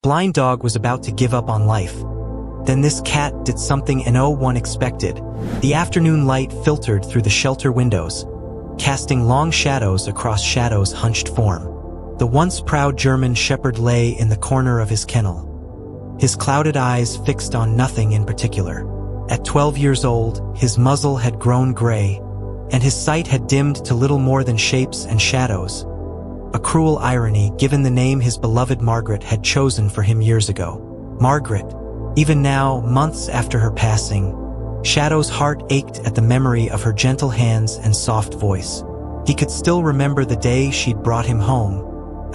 Blind Dog was about to give up on life. Then this cat did something no one expected. The afternoon light filtered through the shelter windows, casting long shadows across Shadow's hunched form. The once proud German shepherd lay in the corner of his kennel, his clouded eyes fixed on nothing in particular. At 12 years old, his muzzle had grown gray, and his sight had dimmed to little more than shapes and shadows. A cruel irony, given the name his beloved Margaret had chosen for him years ago. Margaret. Even now, months after her passing, Shadow's heart ached at the memory of her gentle hands and soft voice. He could still remember the day she'd brought him home,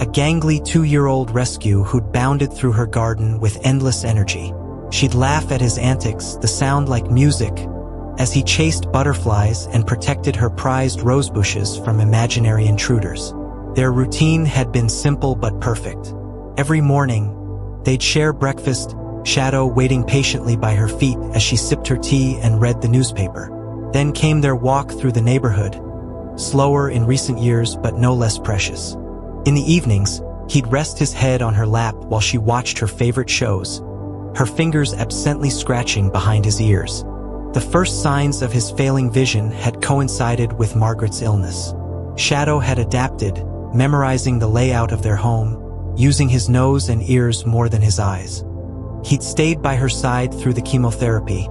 a gangly 2-year-old rescue who'd bounded through her garden with endless energy. She'd laugh at his antics, the sound like music, as he chased butterflies and protected her prized rosebushes from imaginary intruders. Their routine had been simple but perfect. Every morning, they'd share breakfast, Shadow waiting patiently by her feet as she sipped her tea and read the newspaper. Then came their walk through the neighborhood, slower in recent years but no less precious. In the evenings, he'd rest his head on her lap while she watched her favorite shows, her fingers absently scratching behind his ears. The first signs of his failing vision had coincided with Margaret's illness. Shadow had adapted, memorizing the layout of their home, using his nose and ears more than his eyes. He'd stayed by her side through the chemotherapy,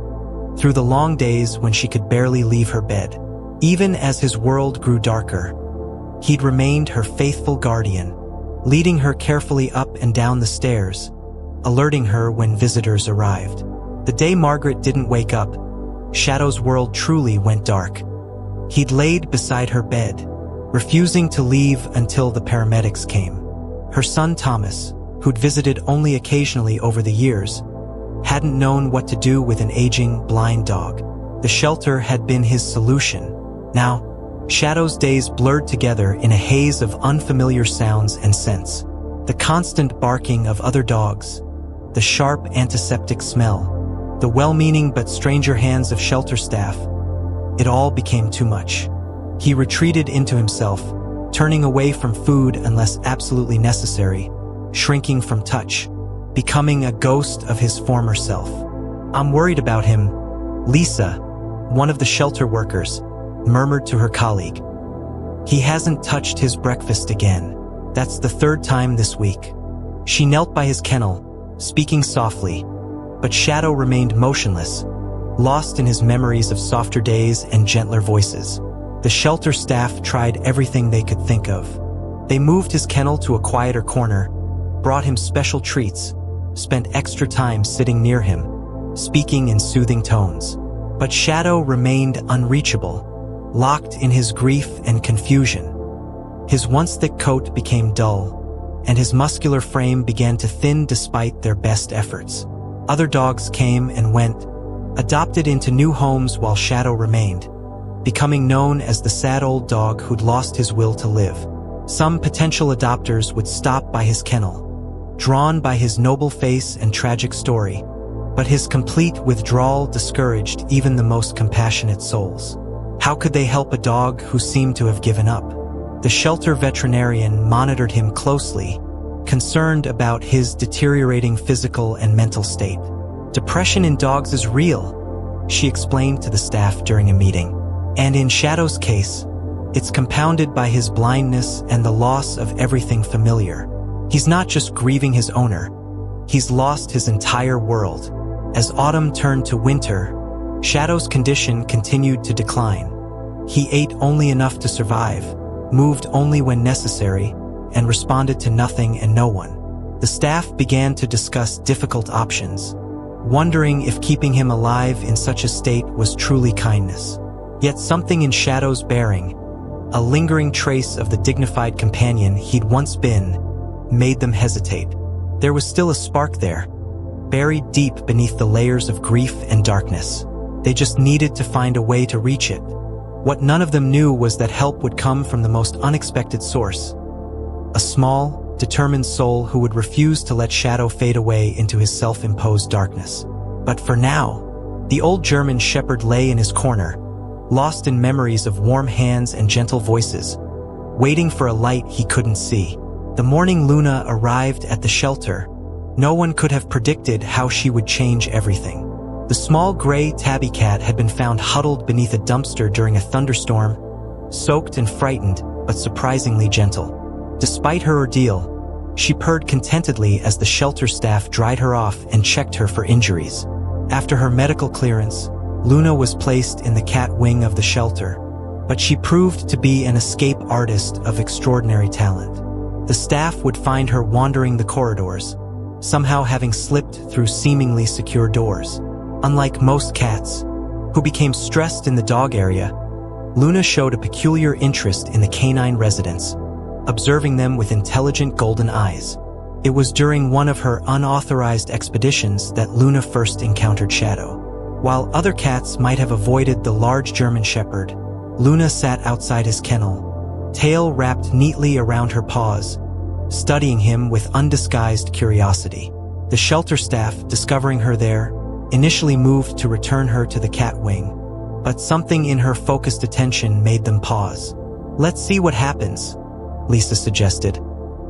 through the long days when she could barely leave her bed. Even as his world grew darker, he'd remained her faithful guardian, leading her carefully up and down the stairs, alerting her when visitors arrived. The day Margaret didn't wake up, Shadow's world truly went dark. He'd laid beside her bed, refusing to leave until the paramedics came. Her son Thomas, who'd visited only occasionally over the years, hadn't known what to do with an aging, blind dog. The shelter had been his solution. Now, Shadow's days blurred together in a haze of unfamiliar sounds and scents. The constant barking of other dogs, the sharp antiseptic smell, the well-meaning but stranger hands of shelter staff. It all became too much. He retreated into himself, turning away from food unless absolutely necessary, shrinking from touch, becoming a ghost of his former self. "I'm worried about him," Lisa, one of the shelter workers, murmured to her colleague. "He hasn't touched his breakfast again. That's the 3rd time this week." She knelt by his kennel, speaking softly, but Shadow remained motionless, lost in his memories of softer days and gentler voices. The shelter staff tried everything they could think of. They moved his kennel to a quieter corner, brought him special treats, spent extra time sitting near him, speaking in soothing tones. But Shadow remained unreachable, locked in his grief and confusion. His once thick coat became dull, and his muscular frame began to thin despite their best efforts. Other dogs came and went, adopted into new homes while Shadow remained, becoming known as the sad old dog who'd lost his will to live. Some potential adopters would stop by his kennel, drawn by his noble face and tragic story, but his complete withdrawal discouraged even the most compassionate souls. How could they help a dog who seemed to have given up? The shelter veterinarian monitored him closely, concerned about his deteriorating physical and mental state. "Depression in dogs is real," she explained to the staff during a meeting. "And in Shadow's case, it's compounded by his blindness and the loss of everything familiar. He's not just grieving his owner, he's lost his entire world." As autumn turned to winter, Shadow's condition continued to decline. He ate only enough to survive, moved only when necessary, and responded to nothing and no one. The staff began to discuss difficult options, wondering if keeping him alive in such a state was truly kindness. Yet something in Shadow's bearing, a lingering trace of the dignified companion he'd once been, made them hesitate. There was still a spark there, buried deep beneath the layers of grief and darkness. They just needed to find a way to reach it. What none of them knew was that help would come from the most unexpected source. A small, determined soul who would refuse to let Shadow fade away into his self-imposed darkness. But for now, the old German shepherd lay in his corner, lost in memories of warm hands and gentle voices, waiting for a light he couldn't see. The morning Luna arrived at the shelter, No one could have predicted how she would change everything. The small gray tabby cat had been found huddled beneath a dumpster during a thunderstorm, soaked and frightened, but surprisingly gentle. Despite her ordeal, she purred contentedly as the shelter staff dried her off and checked her for injuries. After her medical clearance, Luna was placed in the cat wing of the shelter, but she proved to be an escape artist of extraordinary talent. The staff would find her wandering the corridors, somehow having slipped through seemingly secure doors. Unlike most cats, who became stressed in the dog area, Luna showed a peculiar interest in the canine residents, observing them with intelligent golden eyes. It was during one of her unauthorized expeditions that Luna first encountered Shadow. While other cats might have avoided the large German Shepherd, Luna sat outside his kennel, tail wrapped neatly around her paws, studying him with undisguised curiosity. The shelter staff, discovering her there, initially moved to return her to the cat wing, but something in her focused attention made them pause. "Let's see what happens," Lisa suggested,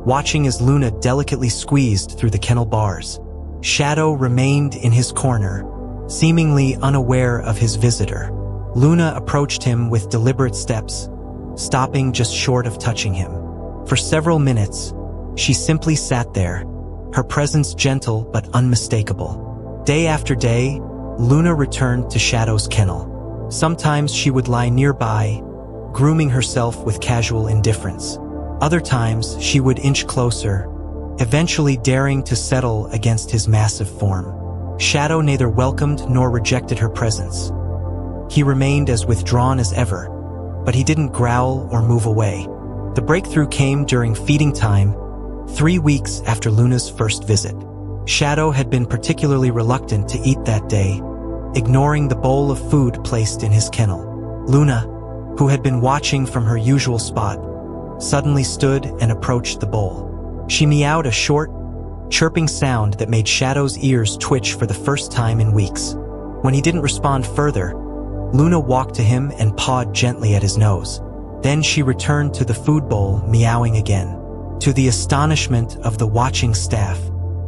watching as Luna delicately squeezed through the kennel bars. Shadow remained in his corner, seemingly unaware of his visitor. Luna approached him with deliberate steps, stopping just short of touching him. For several minutes, she simply sat there, her presence gentle but unmistakable. Day after day, Luna returned to Shadow's kennel. Sometimes she would lie nearby, grooming herself with casual indifference. Other times, she would inch closer, eventually daring to settle against his massive form. Shadow neither welcomed nor rejected her presence. He remained as withdrawn as ever, but he didn't growl or move away. The breakthrough came during feeding time, 3 weeks after Luna's first visit. Shadow had been particularly reluctant to eat that day, ignoring the bowl of food placed in his kennel. Luna, who had been watching from her usual spot, suddenly stood and approached the bowl. She meowed a short, chirping sound that made Shadow's ears twitch for the first time in weeks. When he didn't respond further, Luna walked to him and pawed gently at his nose. Then she returned to the food bowl, meowing again. To the astonishment of the watching staff,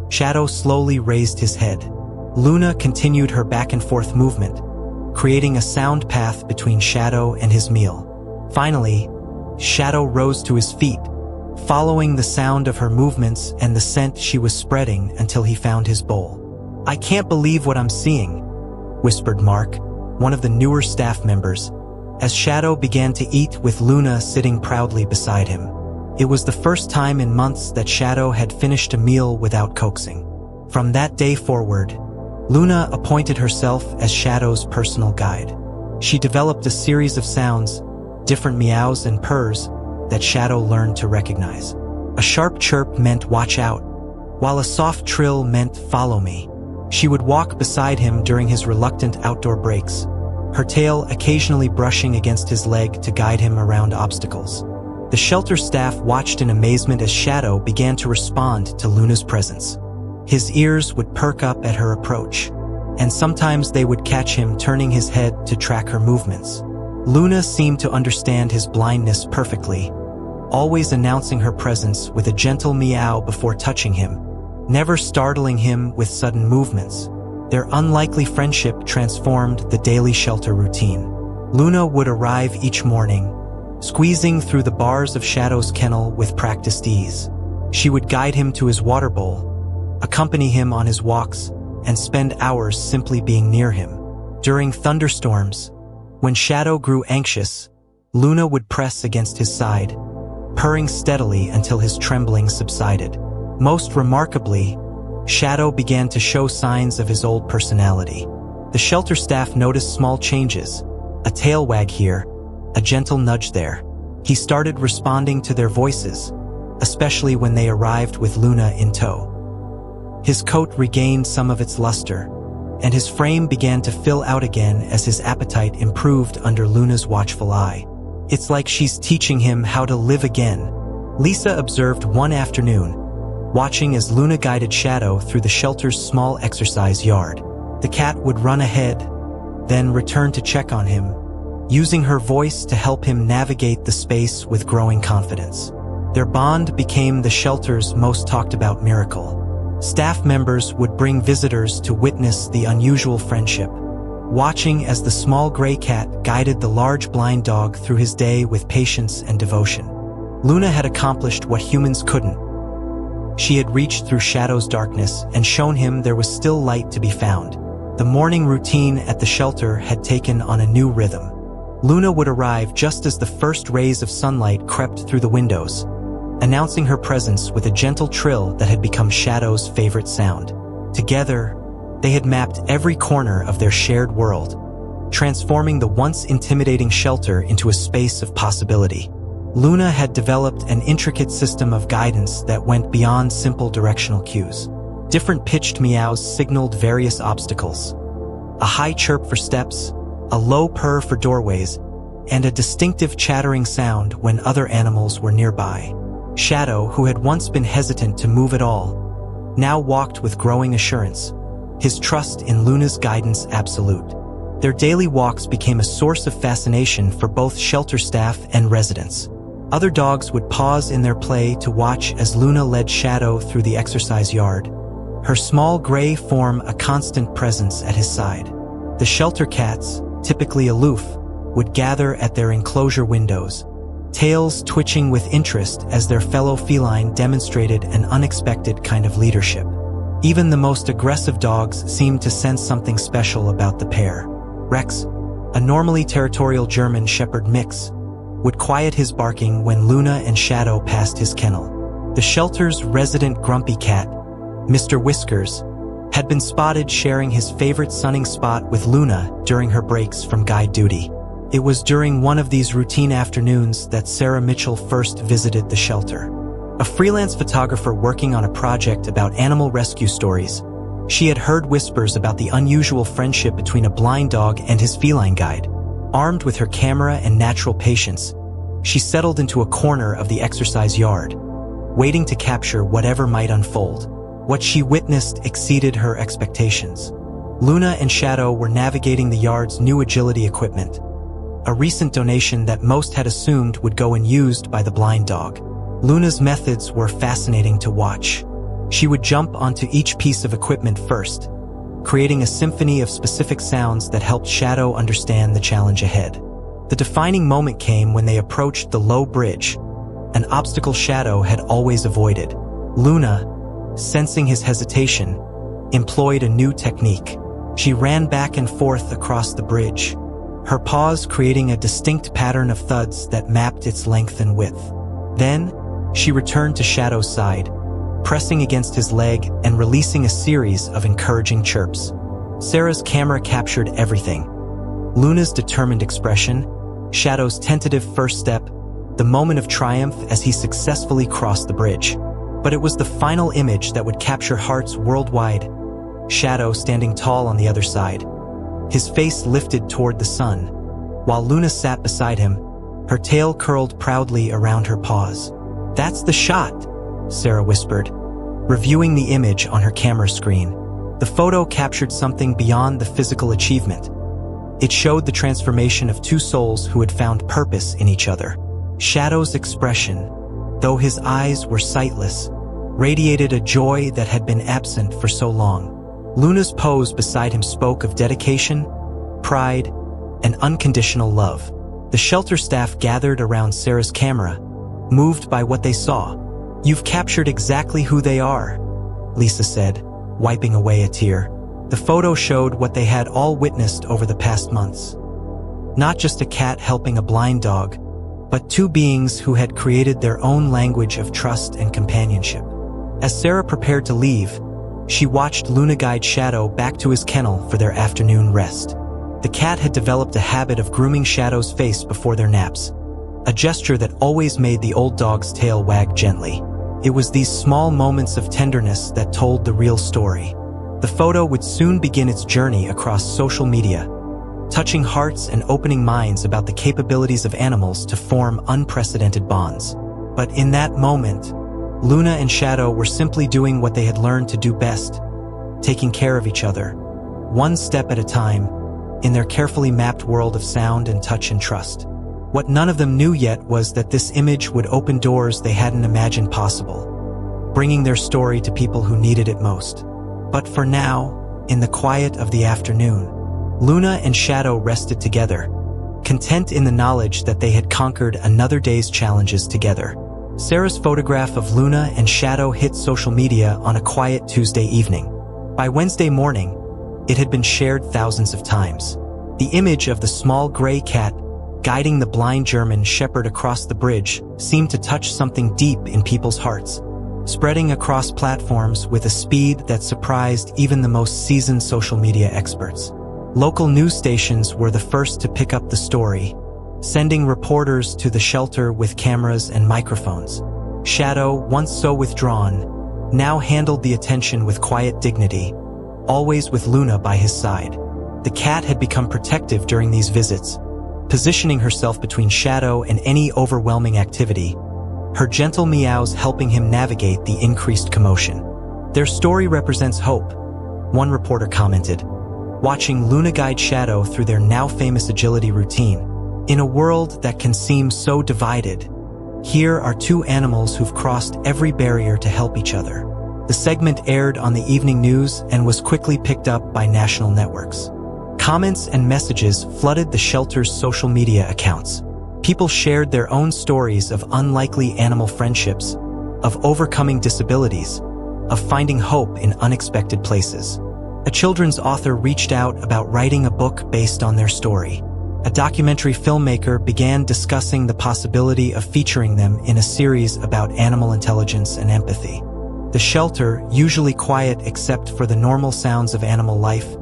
Shadow slowly raised his head. Luna continued her back-and-forth movement, creating a sound path between Shadow and his meal. Finally, Shadow rose to his feet, following the sound of her movements and the scent she was spreading until he found his bowl. "I can't believe what I'm seeing," whispered Mark, one of the newer staff members, as Shadow began to eat with Luna sitting proudly beside him. It was the first time in months that Shadow had finished a meal without coaxing. From that day forward, Luna appointed herself as Shadow's personal guide. She developed a series of sounds, different meows and purrs, that Shadow learned to recognize. A sharp chirp meant watch out, while a soft trill meant follow me. She would walk beside him during his reluctant outdoor breaks, her tail occasionally brushing against his leg to guide him around obstacles. The shelter staff watched in amazement as Shadow began to respond to Luna's presence. His ears would perk up at her approach, and sometimes they would catch him turning his head to track her movements. Luna seemed to understand his blindness perfectly, always announcing her presence with a gentle meow before touching him, never startling him with sudden movements. Their unlikely friendship transformed the daily shelter routine. Luna would arrive each morning, squeezing through the bars of Shadow's kennel with practiced ease. She would guide him to his water bowl, accompany him on his walks, and spend hours simply being near him. During thunderstorms, when Shadow grew anxious, Luna would press against his side, purring steadily until his trembling subsided. Most remarkably, Shadow began to show signs of his old personality. The shelter staff noticed small changes, a tail wag here, a gentle nudge there. He started responding to their voices, especially when they arrived with Luna in tow. His coat regained some of its luster, and his frame began to fill out again as his appetite improved under Luna's watchful eye. "It's like she's teaching him how to live again," Lisa observed one afternoon, watching as Luna guided Shadow through the shelter's small exercise yard. The cat would run ahead, then return to check on him, using her voice to help him navigate the space with growing confidence. Their bond became the shelter's most talked about miracle. Staff members would bring visitors to witness the unusual friendship, watching as the small gray cat guided the large blind dog through his day with patience and devotion. Luna had accomplished what humans couldn't. She had reached through Shadow's darkness and shown him there was still light to be found. The morning routine at the shelter had taken on a new rhythm. Luna would arrive just as the first rays of sunlight crept through the windows, announcing her presence with a gentle trill that had become Shadow's favorite sound. Together, they had mapped every corner of their shared world, transforming the once intimidating shelter into a space of possibility. Luna had developed an intricate system of guidance that went beyond simple directional cues. Different pitched meows signaled various obstacles. A high chirp for steps, a low purr for doorways, and a distinctive chattering sound when other animals were nearby. Shadow, who had once been hesitant to move at all, now walked with growing assurance, his trust in Luna's guidance absolute. Their daily walks became a source of fascination for both shelter staff and residents. Other dogs would pause in their play to watch as Luna led Shadow through the exercise yard, her small gray form a constant presence at his side. The shelter cats, typically aloof, would gather at their enclosure windows, tails twitching with interest as their fellow feline demonstrated an unexpected kind of leadership. Even the most aggressive dogs seemed to sense something special about the pair. Rex, a normally territorial German Shepherd mix, would quiet his barking when Luna and Shadow passed his kennel. The shelter's resident grumpy cat, Mr. Whiskers, had been spotted sharing his favorite sunning spot with Luna during her breaks from guide duty. It was during one of these routine afternoons that Sarah Mitchell first visited the shelter. A freelance photographer working on a project about animal rescue stories, she had heard whispers about the unusual friendship between a blind dog and his feline guide. Armed with her camera and natural patience, she settled into a corner of the exercise yard, waiting to capture whatever might unfold. What she witnessed exceeded her expectations. Luna and Shadow were navigating the yard's new agility equipment, a recent donation that most had assumed would go unused by the blind dog. Luna's methods were fascinating to watch. She would jump onto each piece of equipment first, creating a symphony of specific sounds that helped Shadow understand the challenge ahead. The defining moment came when they approached the low bridge, an obstacle Shadow had always avoided. Luna, sensing his hesitation, employed a new technique. She ran back and forth across the bridge, her paws creating a distinct pattern of thuds that mapped its length and width. Then, she returned to Shadow's side, pressing against his leg and releasing a series of encouraging chirps. Sarah's camera captured everything. Luna's determined expression, Shadow's tentative first step, the moment of triumph as he successfully crossed the bridge. But it was the final image that would capture hearts worldwide. Shadow standing tall on the other side, his face lifted toward the sun, while Luna sat beside him, her tail curled proudly around her paws. "That's the shot," Sarah whispered, reviewing the image on her camera screen. The photo captured something beyond the physical achievement. It showed the transformation of two souls who had found purpose in each other. Shadow's expression, though his eyes were sightless, radiated a joy that had been absent for so long. Luna's pose beside him spoke of dedication, pride, and unconditional love. The shelter staff gathered around Sarah's camera, moved by what they saw. "You've captured exactly who they are," Lisa said, wiping away a tear. The photo showed what they had all witnessed over the past months. Not just a cat helping a blind dog, but two beings who had created their own language of trust and companionship. As Sarah prepared to leave, she watched Luna guide Shadow back to his kennel for their afternoon rest. The cat had developed a habit of grooming Shadow's face before their naps, a gesture that always made the old dog's tail wag gently. It was these small moments of tenderness that told the real story. The photo would soon begin its journey across social media, touching hearts and opening minds about the capabilities of animals to form unprecedented bonds. But in that moment, Luna and Shadow were simply doing what they had learned to do best, taking care of each other, one step at a time, in their carefully mapped world of sound and touch and trust. What none of them knew yet was that this image would open doors they hadn't imagined possible. bringing their story to people who needed it most. But for now, in the quiet of the afternoon, Luna and Shadow rested together, content in the knowledge that they had conquered another day's challenges together. Sarah's photograph of Luna and Shadow hit social media on a quiet Tuesday evening. By Wednesday morning, it had been shared thousands of times. The image of the small gray cat guiding the blind German shepherd across the bridge seemed to touch something deep in people's hearts, spreading across platforms with a speed that surprised even the most seasoned social media experts. Local news stations were the first to pick up the story, sending reporters to the shelter with cameras and microphones. Shadow, once so withdrawn, now handled the attention with quiet dignity, always with Luna by his side. The cat had become protective during these visits, positioning herself between Shadow and any overwhelming activity, her gentle meows helping him navigate the increased commotion. Their story represents hope, one reporter commented, watching Luna guide Shadow through their now famous agility routine. In a world that can seem so divided, here are two animals who've crossed every barrier to help each other. The segment aired on the evening news and was quickly picked up by national networks. Comments and messages flooded the shelter's social media accounts. People shared their own stories of unlikely animal friendships, of overcoming disabilities, of finding hope in unexpected places. A children's author reached out about writing a book based on their story. A documentary filmmaker began discussing the possibility of featuring them in a series about animal intelligence and empathy. The shelter, usually quiet except for the normal sounds of animal life,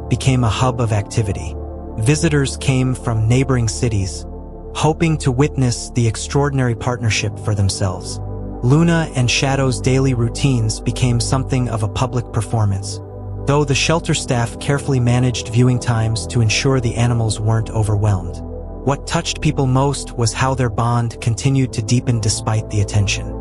became a hub of activity. Visitors came from neighboring cities, hoping to witness the extraordinary partnership for themselves. Luna and Shadow's daily routines became something of a public performance, though the shelter staff carefully managed viewing times to ensure the animals weren't overwhelmed. What touched people most was how their bond continued to deepen despite the attention.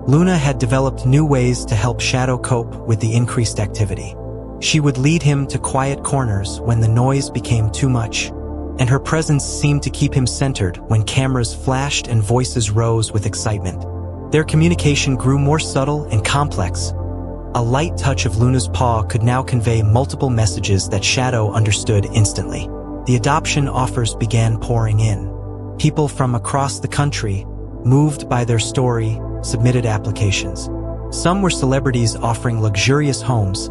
Luna had developed new ways to help Shadow cope with the increased activity. She would lead him to quiet corners when the noise became too much, and her presence seemed to keep him centered when cameras flashed and voices rose with excitement. Their communication grew more subtle and complex. A light touch of Luna's paw could now convey multiple messages that Shadow understood instantly. The adoption offers began pouring in. People from across the country, moved by their story, submitted applications. Some were celebrities offering luxurious homes.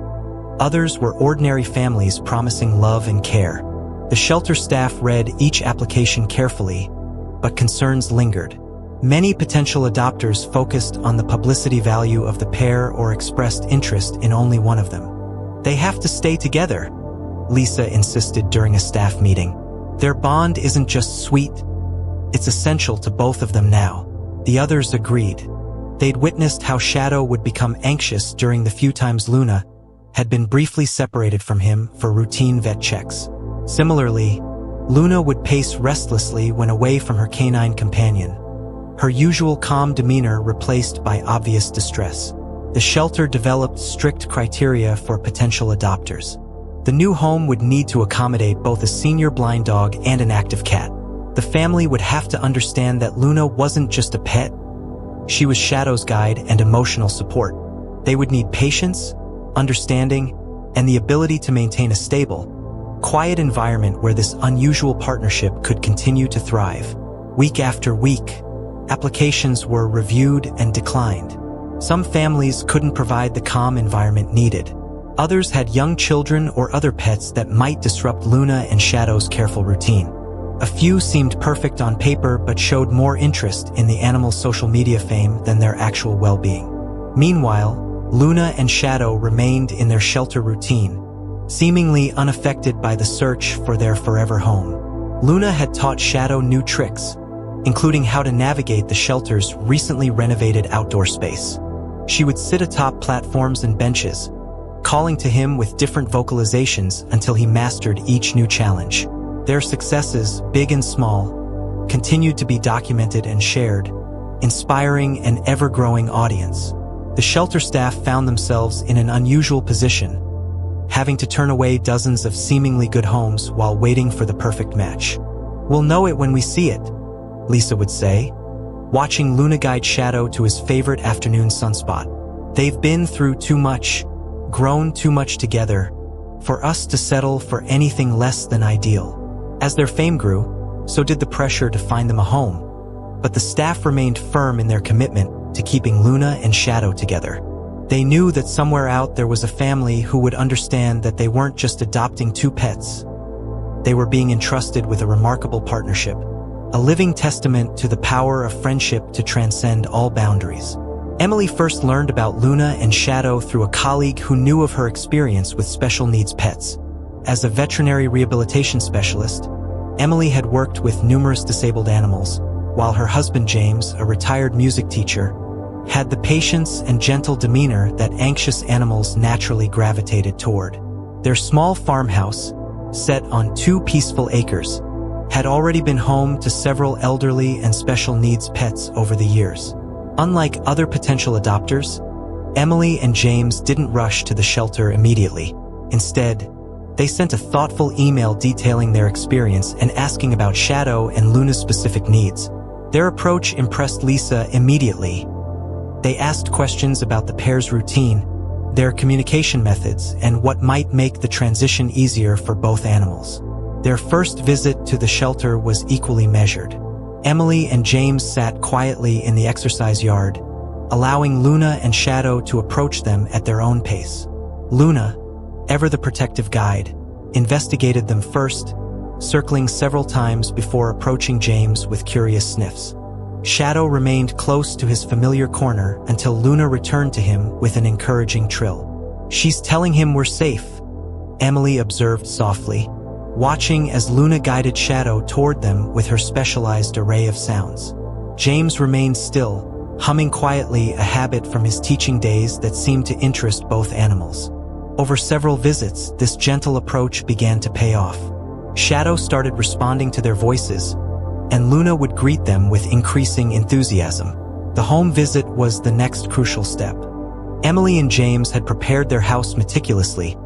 Others were ordinary families promising love and care. The shelter staff read each application carefully, but concerns lingered. Many potential adopters focused on the publicity value of the pair or expressed interest in only one of them. They have to stay together, Lisa insisted during a staff meeting. Their bond isn't just sweet, it's essential to both of them now. The others agreed. They'd witnessed how Shadow would become anxious during the few times Luna had been briefly separated from him for routine vet checks. Similarly, Luna would pace restlessly when away from her canine companion, her usual calm demeanor replaced by obvious distress. The shelter developed strict criteria for potential adopters. The new home would need to accommodate both a senior blind dog and an active cat. The family would have to understand that Luna wasn't just a pet. She was Shadow's guide and emotional support. They would need patience, understanding, and the ability to maintain a stable, quiet environment where this unusual partnership could continue to thrive. Week after week, applications were reviewed and declined. Some families couldn't provide the calm environment needed. Others had young children or other pets that might disrupt Luna and Shadow's careful routine. A few seemed perfect on paper but showed more interest in the animal's social media fame than their actual well-being. Meanwhile, Luna and Shadow remained in their shelter routine, seemingly unaffected by the search for their forever home. Luna had taught Shadow new tricks, including how to navigate the shelter's recently renovated outdoor space. She would sit atop platforms and benches, calling to him with different vocalizations until he mastered each new challenge. Their successes, big and small, continued to be documented and shared, inspiring an ever-growing audience. The shelter staff found themselves in an unusual position, having to turn away dozens of seemingly good homes while waiting for the perfect match. "We'll know it when we see it," Lisa would say, watching Luna guide Shadow to his favorite afternoon sunspot. They've been through too much, grown too much together, for us to settle for anything less than ideal. As their fame grew, so did the pressure to find them a home. But the staff remained firm in their commitment to keeping Luna and Shadow together. They knew that somewhere out there was a family who would understand that they weren't just adopting two pets. They were being entrusted with a remarkable partnership, a living testament to the power of friendship to transcend all boundaries. Emily first learned about Luna and Shadow through a colleague who knew of her experience with special needs pets. As a veterinary rehabilitation specialist, Emily had worked with numerous disabled animals, while her husband James, a retired music teacher, had the patience and gentle demeanor that anxious animals naturally gravitated toward. Their small farmhouse, set on 2 peaceful acres, had already been home to several elderly and special needs pets over the years. Unlike other potential adopters, Emily and James didn't rush to the shelter immediately. Instead, they sent a thoughtful email detailing their experience and asking about Shadow and Luna's specific needs. Their approach impressed Lisa immediately. They asked questions about the pair's routine, their communication methods, and what might make the transition easier for both animals. Their first visit to the shelter was equally measured. Emily and James sat quietly in the exercise yard, allowing Luna and Shadow to approach them at their own pace. Luna, ever the protective guide, investigated them first, circling several times before approaching James with curious sniffs. Shadow remained close to his familiar corner until Luna returned to him with an encouraging trill. "She's telling him we're safe," Emily observed softly, watching as Luna guided Shadow toward them with her specialized array of sounds. James remained still, humming quietly, a habit from his teaching days that seemed to interest both animals. Over several visits, this gentle approach began to pay off. Shadow started responding to their voices, and Luna would greet them with increasing enthusiasm. The home visit was the next crucial step. Emily and James had prepared their house meticulously,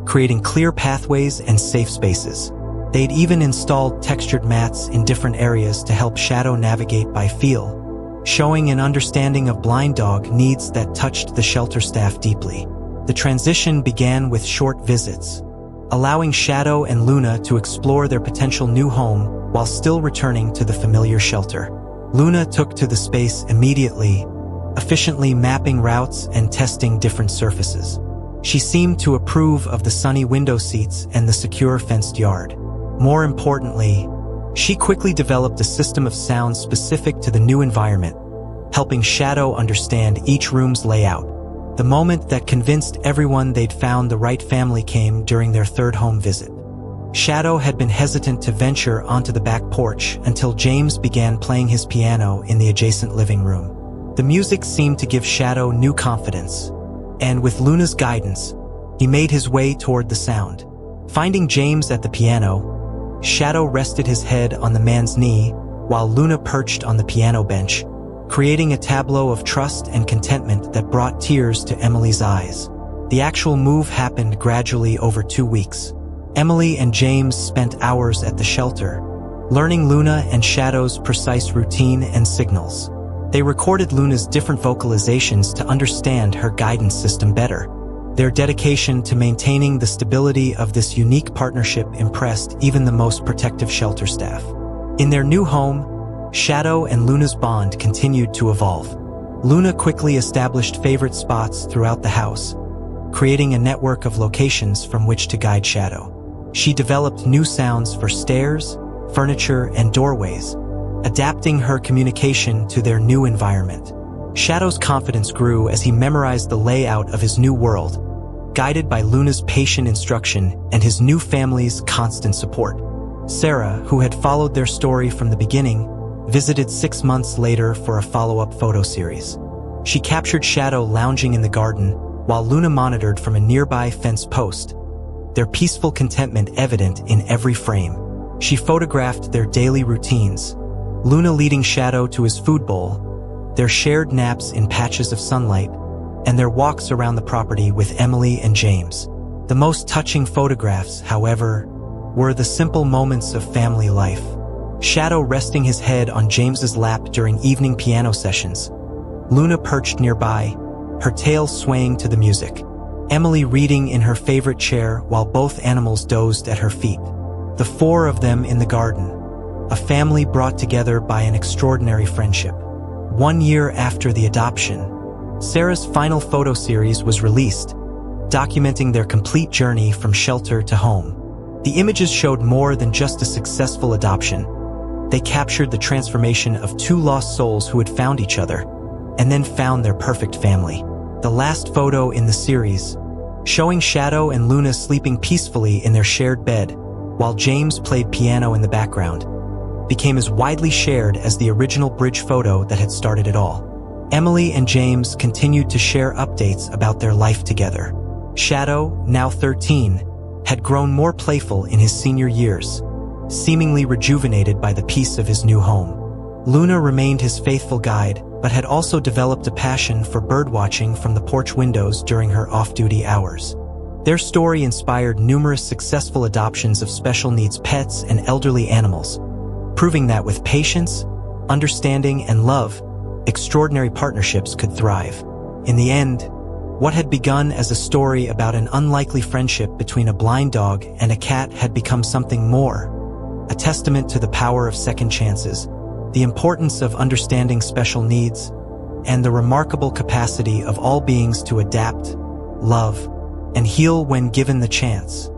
creating clear pathways and safe spaces. They'd even installed textured mats in different areas to help Shadow navigate by feel, showing an understanding of blind dog needs that touched the shelter staff deeply. The transition began with short visits, allowing Shadow and Luna to explore their potential new home while still returning to the familiar shelter. Luna took to the space immediately, efficiently mapping routes and testing different surfaces. She seemed to approve of the sunny window seats and the secure fenced yard. More importantly, she quickly developed a system of sounds specific to the new environment, helping Shadow understand each room's layout. The moment that convinced everyone they'd found the right family came during their third home visit. Shadow had been hesitant to venture onto the back porch until James began playing his piano in the adjacent living room. The music seemed to give Shadow new confidence, and with Luna's guidance, he made his way toward the sound. Finding James at the piano, Shadow rested his head on the man's knee while Luna perched on the piano bench, creating a tableau of trust and contentment that brought tears to Emily's eyes. The actual move happened gradually over 2 weeks. Emily and James spent hours at the shelter, learning Luna and Shadow's precise routine and signals. They recorded Luna's different vocalizations to understand her guidance system better. Their dedication to maintaining the stability of this unique partnership impressed even the most protective shelter staff. In their new home, Shadow and Luna's bond continued to evolve. Luna quickly established favorite spots throughout the house, creating a network of locations from which to guide Shadow. She developed new sounds for stairs, furniture, and doorways, adapting her communication to their new environment. Shadow's confidence grew as he memorized the layout of his new world, guided by Luna's patient instruction and his new family's constant support. Sarah, who had followed their story from the beginning, visited 6 months later for a follow-up photo series. She captured Shadow lounging in the garden while Luna monitored from a nearby fence post, their peaceful contentment evident in every frame. She photographed their daily routines, Luna leading Shadow to his food bowl, their shared naps in patches of sunlight, and their walks around the property with Emily and James. The most touching photographs, however, were the simple moments of family life. Shadow resting his head on James's lap during evening piano sessions, Luna perched nearby, her tail swaying to the music. Emily reading in her favorite chair while both animals dozed at her feet. The four of them in the garden, a family brought together by an extraordinary friendship. 1 year after the adoption, Sarah's final photo series was released, documenting their complete journey from shelter to home. The images showed more than just a successful adoption. They captured the transformation of two lost souls who had found each other, and then found their perfect family. The last photo in the series, showing Shadow and Luna sleeping peacefully in their shared bed, while James played piano in the background, became as widely shared as the original bridge photo that had started it all. Emily and James continued to share updates about their life together. Shadow, now 13, had grown more playful in his senior years, seemingly rejuvenated by the peace of his new home. Luna remained his faithful guide, but had also developed a passion for birdwatching from the porch windows during her off-duty hours. Their story inspired numerous successful adoptions of special needs pets and elderly animals, proving that with patience, understanding, and love, extraordinary partnerships could thrive. In the end, what had begun as a story about an unlikely friendship between a blind dog and a cat had become something more, a testament to the power of second chances, the importance of understanding special needs, and the remarkable capacity of all beings to adapt, love, and heal when given the chance.